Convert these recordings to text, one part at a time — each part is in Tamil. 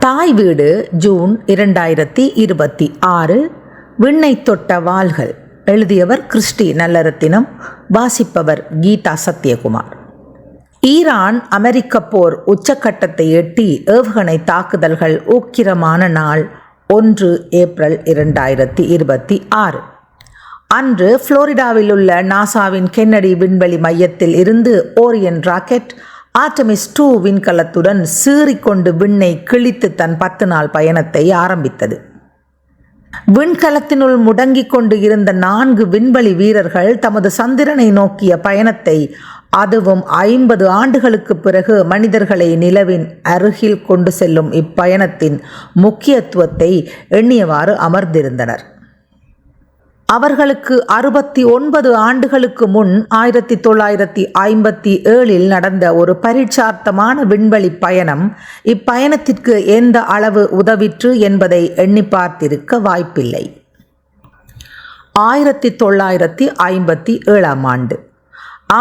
தாய் வீடு ஜூன் 2026. விண்ணை தொட்ட வாள்கள். எழுதியவர் கிறிஸ்டி நல்லரத்தினம். வாசிப்பவர் கீதா சத்யகுமார். ஈரான் அமெரிக்க போர் உச்சக்கட்டத்தை எட்டி ஏவுகணை தாக்குதல்கள் உக்கிரமான நாள் 1 ஏப்ரல் 2026. அன்று புளோரிடாவில் உள்ள நாசாவின் கென்னடி விண்வெளி மையத்தில் இருந்து ஓரியன் ராக்கெட் ஆர்டெமிஸ் 2 விண்கலத்துடன் சீறிக்கொண்டு விண்ணை கிழித்து தன் 10 நாள் பயணத்தை ஆரம்பித்தது. விண்கலத்தினுள் முடங்கிக் கொண்டு இருந்த 4 விண்வெளி வீரர்கள் தமது சந்திரனை நோக்கிய பயணத்தை, அதுவும் 50 ஆண்டுகளுக்கு பிறகு மனிதர்களை நிலவின் அருகில் கொண்டு செல்லும் இப்பயணத்தின் முக்கியத்துவத்தை எண்ணியவாறு அமர்ந்திருந்தனர். அவர்களுக்கு 69 ஆண்டுகளுக்கு முன் 1957 நடந்த ஒரு பரீட்சார்த்தமான விண்வெளி பயணம் இப்பயணத்திற்கு எந்த அளவு உதவிற்று என்பதை எண்ணி பார்த்திருக்க வாய்ப்பில்லை. 1957 ஆண்டு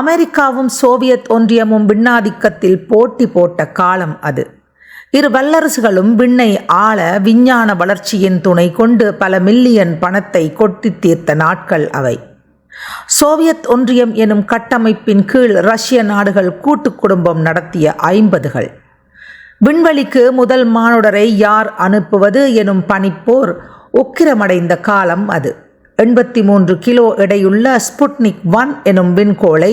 அமெரிக்காவும் சோவியத் ஒன்றியமும் விண்ணாதிக்கத்தில் போட்டி போட்ட காலம் அது. இரு வல்லரசுகளும் விண்ணை ஆள விஞ்ஞான வளர்ச்சியின் துணை கொண்டு பல மில்லியன் பணத்தை கொட்டி தீர்த்த நாட்கள் அவை. சோவியத் ஒன்றியம் எனும் கட்டமைப்பின் கீழ் ரஷ்ய நாடுகள் கூட்டு குடும்பம் நடத்திய 50கள். விண்வெளிக்கு முதல் மானுடரை யார் அனுப்புவது எனும் பனிப்போர் உக்கிரமடைந்த காலம் அது. 83 கிலோ எடையுள்ள ஸ்புட்னிக் 1 எனும் விண்கோளை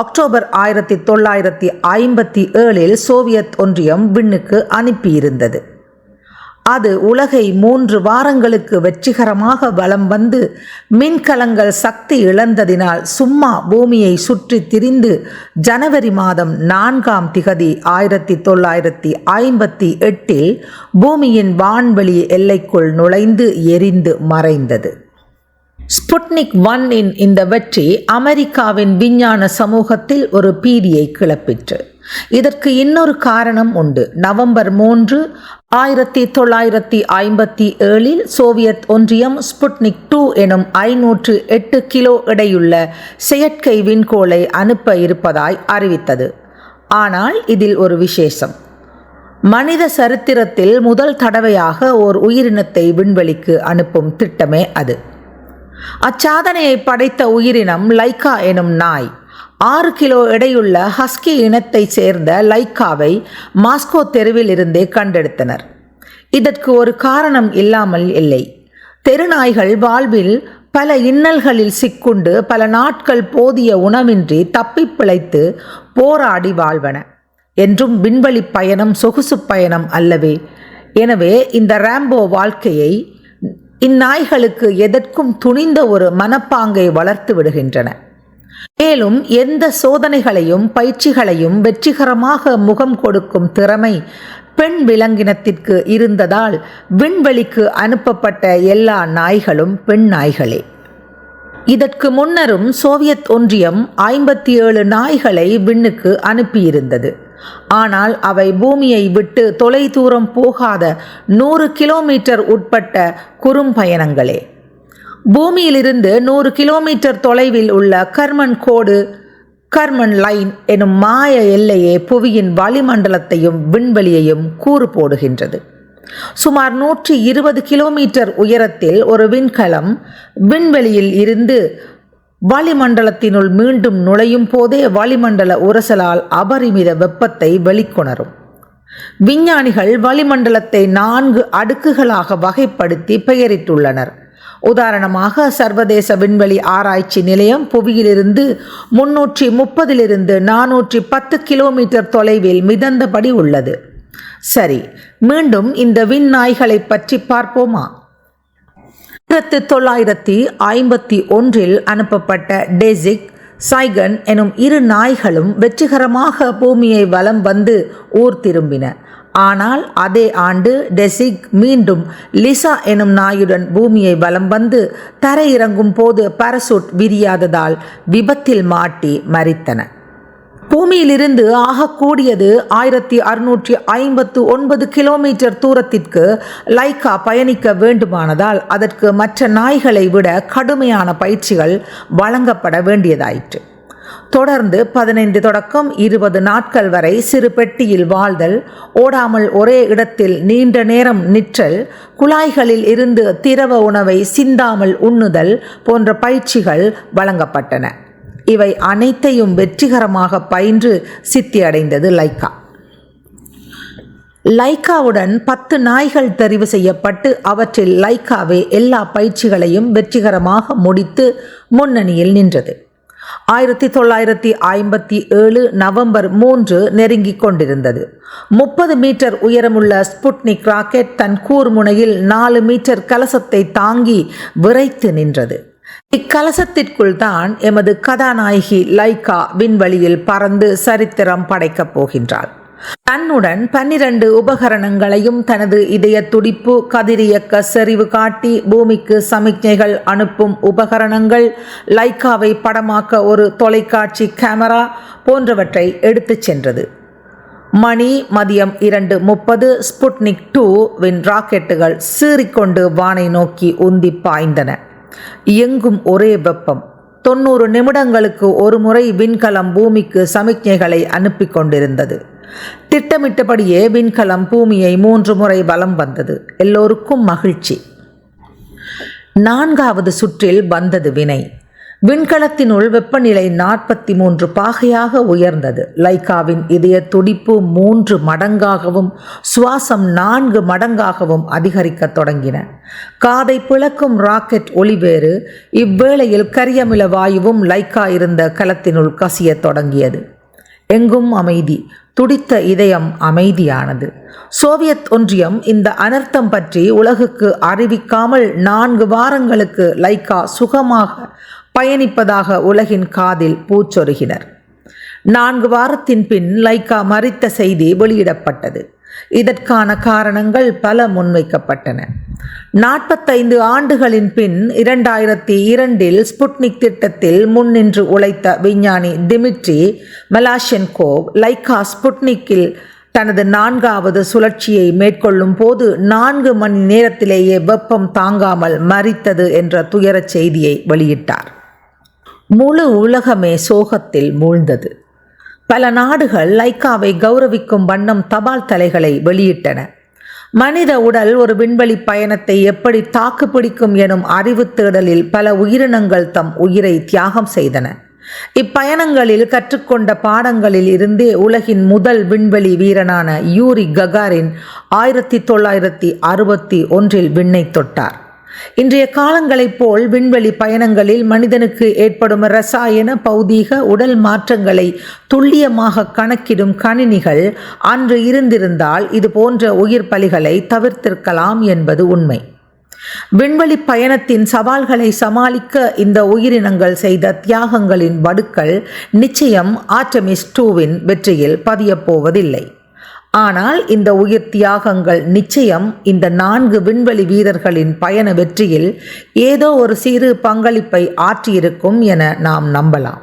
அக்டோபர் 1957 சோவியத் ஒன்றியம் விண்ணுக்கு அனுப்பியிருந்தது. அது உலகை 3 வாரங்களுக்கு வெற்றிகரமாக வலம் வந்து மின்கலங்கள் சக்தி இழந்ததினால் சும்மா பூமியை சுற்றி திரிந்து ஜனவரி மாதம் 4ஆம் திகதி 1958 பூமியின் வான்வெளி எல்லைக்குள் நுழைந்து எரிந்து மறைந்தது. ஸ்புட்னிக் 1 இந்த வெற்றி அமெரிக்காவின் விஞ்ஞான சமூகத்தில் ஒரு பீதியை கிளப்பிற்று. இதற்கு இன்னொரு காரணம் உண்டு. நவம்பர் 3, 1957 சோவியத் ஒன்றியம் ஸ்புட்னிக் 2 எனும் 508 கிலோ எடையுள்ள செயற்கை விண்கோளை அனுப்ப இருப்பதாய் அறிவித்தது. ஆனால் இதில் ஒரு விசேஷம். மனித சரித்திரத்தில் முதல் தடவையாக ஓர் உயிரினத்தை விண்வெளிக்கு அனுப்பும் திட்டமே அது. அச்சாதனையை படைத்த உயிரினம் லைக்கா எனும் நாய். 6 கிலோ எடையுள்ள ஹஸ்கி இனத்தை சேர்ந்த லைக்காவை மாஸ்கோ தெருவில் இருந்தே கண்டெடுத்தனர். இதற்கு ஒரு காரணம் இல்லாமல் இல்லை. தெருநாய்கள் வாழ்வில் பல இன்னல்களில் சிக்குண்டு பல நாட்கள் போதிய உணவின்றி தப்பி பிழைத்து போராடி வாழ்வன. என்றும் விண்வெளி பயணம் சொகுசு பயணம் அல்லவே. எனவே இந்த ராம்போ வாழ்க்கையை இந்நாய்களுக்கு எதற்கும் துணிந்த ஒரு மனப்பாங்கை வளர்த்து விடுகின்றன. மேலும் எந்த சோதனைகளையும் பயிற்சிகளையும் வெற்றிகரமாக முகம் கொடுக்கும் திறமை பெண் விலங்கினத்திற்கு இருந்ததால் விண்வெளிக்கு அனுப்பப்பட்ட எல்லா நாய்களும் பெண் நாய்களே. இதற்கு முன்னரும் சோவியத் ஒன்றியம் 57 நாய்களை விண்ணுக்கு அனுப்பியிருந்தது. ஆனால் அவை பூமியை விட்டு தொலை தூரம் போகாத 100 கிலோமீட்டர் உட்பட்ட குறும்பயணங்களே. பூமியிலிருந்து 100 கிலோமீட்டர் தொலைவில் உள்ள கர்மன் லைன் எனும் மாய எல்லையே புவியின் வளிமண்டலத்தையும் விண்வெளியையும் கூறு போடுகின்றது. சுமார் 120 கிலோமீட்டர் உயரத்தில் ஒரு விண்கலம் விண்வெளியில் இருந்து வளிமண்டலத்தினுள் மீண்டும் நுழையும் போதே வளிமண்டல உரசலால் அபரிமித வெப்பத்தை வெளிக்கொணரும். விஞ்ஞானிகள் வளிமண்டலத்தை 4 அடுக்குகளாக வகைப்படுத்தி பெயரிட்டுள்ளனர். உதாரணமாக சர்வதேச விண்வெளி ஆராய்ச்சி நிலையம் புவியிலிருந்து 330 410 கிலோமீட்டர் தொலைவில் மிதந்தபடி உள்ளது. சரி, மீண்டும் இந்த விண்நாய்களை பற்றி பார்ப்போமா? 1951 அனுப்பப்பட்ட டெசிக், சைகன் எனும் 2 நாய்களும் வெற்றிகரமாக பூமியை வலம் வந்து ஊர் திரும்பின. ஆனால் அதே ஆண்டு டெசிக் மீண்டும் லிசா எனும் நாயுடன் பூமியை வலம் வந்து தரையிறங்கும் போது பாராசூட் விரியாததால் விபத்தில் மாட்டி மரித்தன. பூமியிலிருந்து ஆகக்கூடியது 1659 கிலோமீட்டர் தூரத்திற்கு லைக்கா பயணிக்க வேண்டுமானதால் அதற்கு மற்ற நாய்களை விட கடுமையான பயிற்சிகள் வழங்கப்பட வேண்டியதாயிற்று. தொடர்ந்து 15 தொடக்கம் 20 நாட்கள் வரை சிறு பெட்டியில் வாழ்தல், ஓடாமல் ஒரே இடத்தில் நீண்ட நேரம் நிற்றல், குழாய்களில் இருந்து திரவ உணவை சிந்தாமல் உண்ணுதல் போன்ற பயிற்சிகள் வழங்கப்பட்டன. இவை அனைத்தையும் வெற்றிகரமாக பயின்று சித்தியடைந்தது லைக்கா. லைக்காவுடன் 10 நாய்கள் தெரிவு செய்யப்பட்டு அவற்றில் லைக்காவே எல்லா பயிற்சிகளையும் வெற்றிகரமாக முடித்து முன்னணியில் நின்றது. 1957 நவம்பர் 3 நெருங்கிக் கொண்டிருந்தது. 30 மீட்டர் உயரமுள்ள ஸ்புட்னிக் ராக்கெட் தன் கூர்முனையில் 4 மீட்டர் கலசத்தை தாங்கி விரைத்து நின்றது. இக்கலசத்திற்குள் தான் எமது கதாநாயகி லைக்கா விண்வெளியில் பறந்து சரித்திரம் படைக்கப் போகின்றாள். தன்னுடன் 12 உபகரணங்களையும் தனது இதய துடிப்பு, கதிரியக்க செறிவு காட்டி பூமிக்கு சமிக்ஞைகள் அனுப்பும் உபகரணங்கள், லைக்காவை படமாக்க ஒரு தொலைக்காட்சி கேமரா போன்றவற்றை எடுத்துச் சென்றது. மணி மதியம் 2:30 ஸ்புட்னிக் 2 வின் ராக்கெட்டுகள் சீறிக்கொண்டு வானை நோக்கி உந்தி பாய்ந்தன. எங்கும் ஒரே வெப்பம். 90 நிமிடங்களுக்கு ஒரு முறை விண்கலம் பூமிக்கு சமிக்ஞைகளை அனுப்பி கொண்டிருந்தது. திட்டமிட்டபடியே விண்கலம் பூமியை 3 முறை வலம் வந்தது. எல்லோருக்கும் மகிழ்ச்சி. 4வது சுற்றில் வந்தது வினை. விண்கலத்தினுள் வெப்பநிலை 43 பாகையாக உயர்ந்தது. லைக்காவின் இதய துடிப்பு 3 மடங்காகவும் சுவாசம் 4 மடங்காகவும் அதிகரிக்க தொடங்கின. காதை பிளக்கும் ராக்கெட் ஒளிவேறு. இவ்வேளையில் கரியமில வாயுவும் லைக்கா இருந்த கலத்தினுள் கசிய தொடங்கியது. எங்கும் அமைதி. துடித்த இதயம் அமைதியானது. சோவியத் ஒன்றியம் இந்த அனர்த்தம் பற்றி உலகுக்கு அறிவிக்காமல் 4 வாரங்களுக்கு லைக்கா சுகமாக பயணிப்பதாக உலகின் காதில் பூச்சொருகினர். 4 வாரத்தின் பின் லைக்கா மரித்த செய்தி வெளியிடப்பட்டது. இதற்கான காரணங்கள் பல முன்வைக்கப்பட்டன. 45 ஆண்டுகளின் பின் 2002 ஸ்புட்னிக் திட்டத்தில் முன்னின்று உழைத்த விஞ்ஞானி டிமிட்ரி மலாஷென்கோவ் லைக்கா ஸ்புட்னிக்கில் தனது 4வது சுழற்சியை மேற்கொள்ளும் போது 4 மணி நேரத்திலேயே வெப்பம் தாங்காமல் மரித்தது என்ற துயரச் செய்தியை வெளியிட்டார். முழு உலகமே சோகத்தில் மூழ்ந்தது. பல நாடுகள் லைக்காவை கௌரவிக்கும் வண்ணம் தபால் தலைகளை வெளியிட்டன. மனித உடல் ஒரு விண்வெளி பயணத்தை எப்படி தாக்குப்பிடிக்கும் எனும் அறிவு தேடலில் பல உயிரினங்கள் தம் உயிரை தியாகம் செய்தன. இப்பயணங்களில் கற்றுக்கொண்ட பாடங்களில் இருந்தே உலகின் முதல் விண்வெளி வீரனான யூரி ககாரின் 1961 விண்ணை தொட்டார். இன்றைய காலங்களைப் போல் விண்வெளி பயணங்களில் மனிதனுக்கு ஏற்படும் இரசாயன, பௌதீக, உடல் மாற்றங்களை துல்லியமாக கணக்கிடும் கணினிகள் அன்று இருந்திருந்தால் இது போன்ற உயிர் பலிகளை தவிர்த்திருக்கலாம் என்பது உண்மை. விண்வெளி பயணத்தின் சவால்களை சமாளிக்க இந்த உயிரினங்கள் செய்த தியாகங்களின் வடுக்கள் நிச்சயம் ஆர்டெமிஸ் 2வின் வெற்றியில் பதியப்போவதில்லை. ஆனால் இந்த உயிர் தியாகங்கள் நிச்சயம் இந்த 4 விண்வெளி வீரர்களின் பயண வெற்றியில் ஏதோ ஒரு சிறு பங்களிப்பை ஆற்றியிருக்கும் என நாம் நம்பலாம்.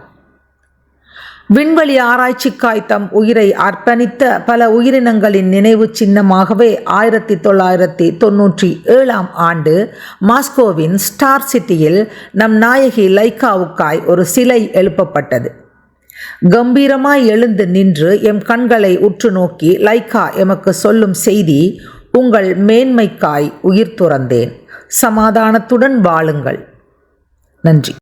விண்வெளி ஆராய்ச்சிக்காய் தம் உயிரை அர்ப்பணித்த பல உயிரினங்களின் நினைவு சின்னமாகவே 1997 ஆண்டு மாஸ்கோவின் ஸ்டார் சிட்டியில் நம் நாயகி லைக்காவுக்காய் ஒரு சிலை எழுப்பப்பட்டது. கம்பீரமாய் எழுந்து நின்று எம் கண்களை உற்று நோக்கி லைக்கா எமக்கு சொல்லும் செய்தி, உங்கள் மேன்மைக்காய் உயிர் துறந்தேன், சமாதானத்துடன் வாழுங்கள். நன்றி.